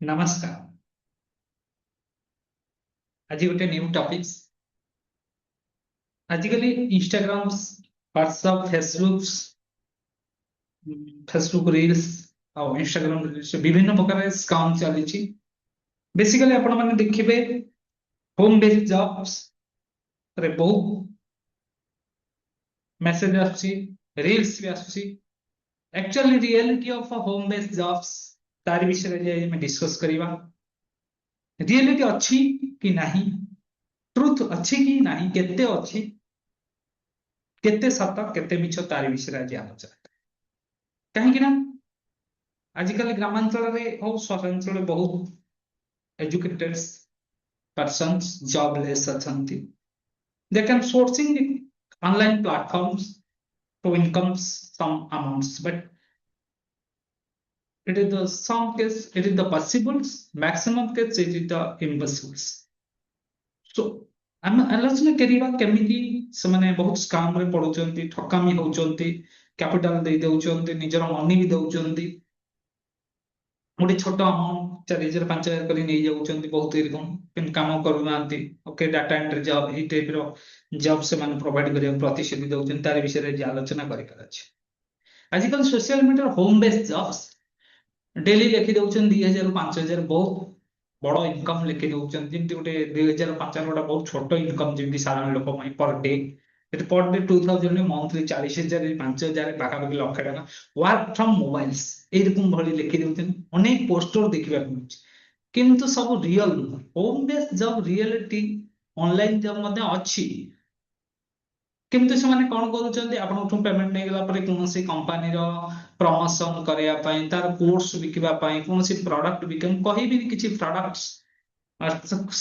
नमस्कार। आज गोटे न्यू टॉपिक्स। आजिकल इंस्टाग्राम, व्हाट्सएप, फेसबुक रील्स और इंस्टाग्राम रील्स विभिन्न प्रकार स्कैम चली। बेसिकली आपण माने देखिबे होम बेस्ड जॉब्स रे बहुत मेसेज आछि, रील्स भी आछि। Actually reality of home based jobs तार विषय रे हम डिस्कस करिवा। रियलिटी अछि कि नाही, ट्रुथ अछि कि नाही, केते अछि, केते सत केते मिछ तार विषय रे आज आलोचना। कहीं ना आजिकल ग्रामांचल हो सहरांचल बहुत एजुकेटेड पर्सन्स जॉबलेस अछंती। They can sourcing online platforms to income some amounts, but it is the some case it is the possibles, maximum case it is the impossibles. So ଆମେ ଆଲୋଚନା କରିବା କେମିତି ସେମାନେ ବହୁତ ସ୍କାମ ରେ ପଡୁଛନ୍ତି, ଠକାମି ହଉଛନ୍ତି, କ୍ୟାପିଟାଲ ଦେଇ ଦଉଛନ୍ତି, ନିଜର ମନି ବି ଦଉଛନ୍ତି, ଗୋଟେ ଛୋଟ ଆମାଉଣ୍ଟ 4,000 5,000 କରି ନେଇ ଯାଉଛନ୍ତି, ବହୁତ ଏରକମ କିନ୍ତୁ କାମ କରୁନାହାନ୍ତି। ଓକେ, ଡାଟା ଏଣ୍ଟ୍ରି ଜବ୍ ଏଇ ଟାଇପ ର ଜବ୍ ସେମାନେ ପ୍ରୋଭାଇଡ କରିବାକୁ ପ୍ରତିଶ୍ରୁତି ଦଉଛନ୍ତି, ତାର ବିଷୟରେ ଆଜି ଆଲୋଚନା କରିବାର ଅଛି। ଆଜିକାଲି ସୋସିଆଲ ମିଡିଆର ହୋମ ବେସ୍ଡ ଜବ୍ସ ଡେଲି ଲେଖି ଦଉଛନ୍ତି 2,000 5,000 ବହୁତ ବଡ ଇନକମ ଲେଖି ଦଉଛନ୍ତି। ଯେମିତି ଗୋଟେ 2,000 5,000 ଗୋଟେ ବହୁତ ଛୋଟ ଇନକମ, ଯେମିତି ସାଧାରଣ ଲୋକ ପାଇଁ ପର ଡେ। ଏଠି ପର ଡେ 2,000 ମନ୍ଥଲି 40,000 5,000 ପାଖାପାଖି ଲକ୍ଷେ ଟଙ୍କା ୱାର୍କ ଫ୍ରମ ମୋବାଇଲସ ଏଇରକମ ଭଳି ଲେଖି ଦଉଛନ୍ତି। ଅନେକ ପୋଷ୍ଟର ଦେଖିବାକୁ ମିଳୁଛି, କିନ୍ତୁ ସବୁ ରିଅଲ ନୁହଁ। Home based job reality online job ମଧ୍ୟ ଅଛି, କିନ୍ତୁ ସେମାନେ କଣ କରୁଛନ୍ତି, ଆପଣଙ୍କଠୁ ପେମେଣ୍ଟ ନେଇଗଲା ପରେ କୌଣସି କମ୍ପାନୀର ପ୍ରମୋସନ କରିବା ପାଇଁ, ତାର କୋର୍ସ ବିକିବା ପାଇଁ, କୌଣସି ପ୍ରଡକ୍ଟ ବିକିବା, ମୁଁ କହିବିନି କିଛି products,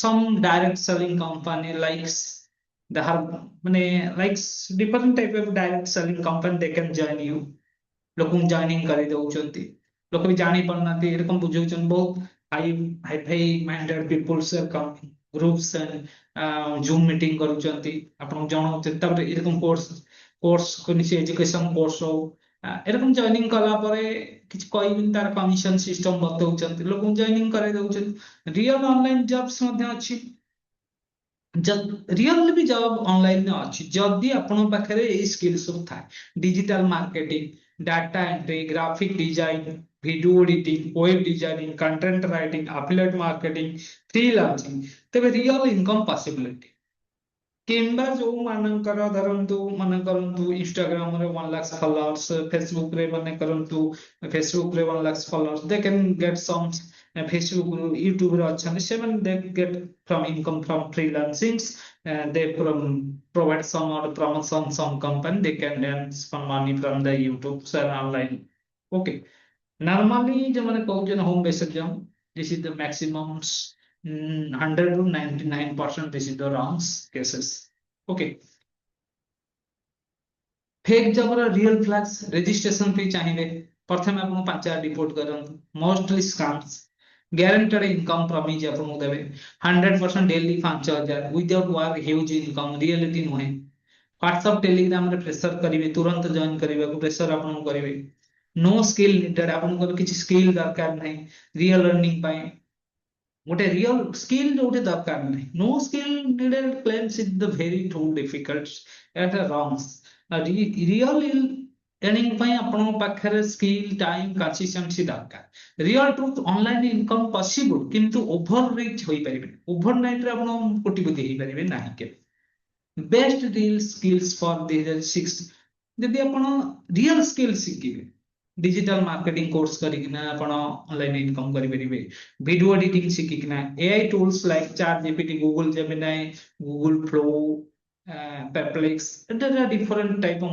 some direct selling company likes they have ମାନେ likes different type of direct selling company they can join you। ଲୋକଙ୍କୁ ଜଏନିଂ କରି ଦଉଛନ୍ତି, ଲୋକ ବି ଜାଣି ପାରୁନାହାନ୍ତି, ଏରକମ ବୁଝଉଛନ୍ତି। ବହୁତ high hifi minded peoples groups Zoom meeting କରୁଛନ୍ତି, ଆପଣଙ୍କୁ ଜଣାଉଛନ୍ତି। ତାପରେ ଏରକମ କୋର୍ସ କୌଣସି ଏଜୁକେସନ କୋର୍ସ ହଉ ଏରକମ ଜଏନିଂ କଲା ପରେ କିଛି କହିବିନି, ତାର କମିଶନ ସିଷ୍ଟମ ବତଉଛନ୍ତି, ଲୋକଙ୍କୁ ଜଏନିଂ କରାଇ ଦଉଛନ୍ତି। ରିଅଲ ଅନଲାଇନ ଜବ୍ସ ମଧ୍ୟ ଅଛି, ରିଅଲ ବି ଜବ୍ ଅନଲାଇନରେ ଅଛି ଯଦି ଆପଣଙ୍କ ପାଖରେ ଏଇ ସ୍କିଲ୍ ସବୁ ଥାଏ। Digital marketing, data entry, graphic design, video editing, web designing, content writing, affiliate marketing, freelancing, ତେବେ ରିଅଲ ଇନକମ୍ ପସିବିଲିଟି। କିମ୍ବା ଯୋଉମାନଙ୍କର ଧରନ୍ତୁ ମନେ କରନ୍ତୁ ଇନଷ୍ଟାଗ୍ରାମରେ 1 ଲାଖ ଫଲୋଅର୍ସ, ଫେସବୁକରେ ମନେ କରନ୍ତୁ ଫେସବୁକରେ 1 lakh followers, they can get some. Facebook ୟୁଟ୍ୟୁବରେ ଅଛନ୍ତି ସେମାନେ, they get from income from freelancing, they provide some or promotion some company, they can earn some money from the YouTube and online। Okay, normally जो मैंने कहूँ जो home based job, this is the maximum 100 to 99% this is the wrong cases। Okay, fake जबर real flags registration फी चाहिए प्रथम आपको 5,000 report करंतु। Mostly scams guaranteed income promise आपको देबे 100% daily 5,000 without work huge income, reality नुहे। व्हाट्सएप टेलीग्राम रे pressure करिवे, तुरंत जॉइन करबा को प्रेशर आपन करिवे। नो स्किल नीडेड, आपन को किछि स्किल दरकार नै रियल अर्निंग पाए। गोटे रियल स्किल जोटे दरकार नै, no skill needed claims is the very too difficult at wrongs. Real earning पाए आपन पाखरे स्किल, टाइम, कंसिस्टेंसी दरकार। Real truth online income possible, किंतु ओवर रीच होई परिबे, ओवरनाइट रे आपन कोटिपति होई परिबे नाही के। बेस्ट रियल स्किल्स फॉर 2006, यदि आपण रियल स्किल शिखिबे, डिजिटल मार्केटिंग कोर्स करिकिना आपण ऑनलाइन इनकम करि परिबे। वीडियो एडिटिंग शिखिकिना AI tools like ChatGPT, Google Gemini, Google Flow, perplex, there are different type of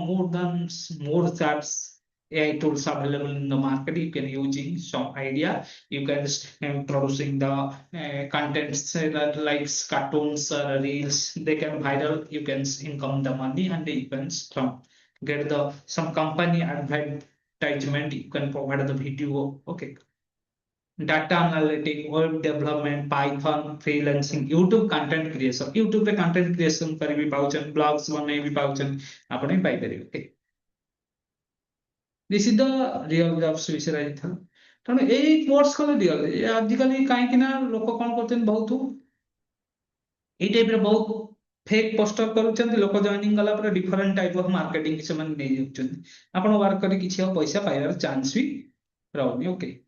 more chats AI tools available in the market. You can using some idea, you can producing the contents that likes cartoons or reels, they can viral, you can income the money, and you can from get the some company advertisement, you can provide the video। Okay, data analytics, web development, Python, freelancing, YouTube content creation, YouTube पे content creation करी भी पाउचन, blogs बने भी पाउचन, आपने पाई परिवे। Okay, this is the real jobs विषय रही था। ତେଣୁ ଏଇ କୋର୍ସ କଲେ ଦିଅନ୍ତି ଆଜିକାଲି କାହିଁକି ନା ଲୋକ କଣ କରୁଛନ୍ତି ବହୁତ ଏଇ ଟାଇପର ବହୁତ ଫେକ୍ ପୋଷ୍ଟର କରୁଛନ୍ତି ଲୋକ ଜଏନିଂ କଲା ପରେ ଡିଫରେଣ୍ଟ ଟାଇପ ଅଫ ମାର୍କେଟିଂ ସେମାନେ ନେଇଯାଉଛନ୍ତି ଆପଣ ୱାର୍କ କରି କିଛି ଆଉ ପଇସା ପାଇବାର ଚାନ୍ସ ବି ରହୁନି ଓକେ।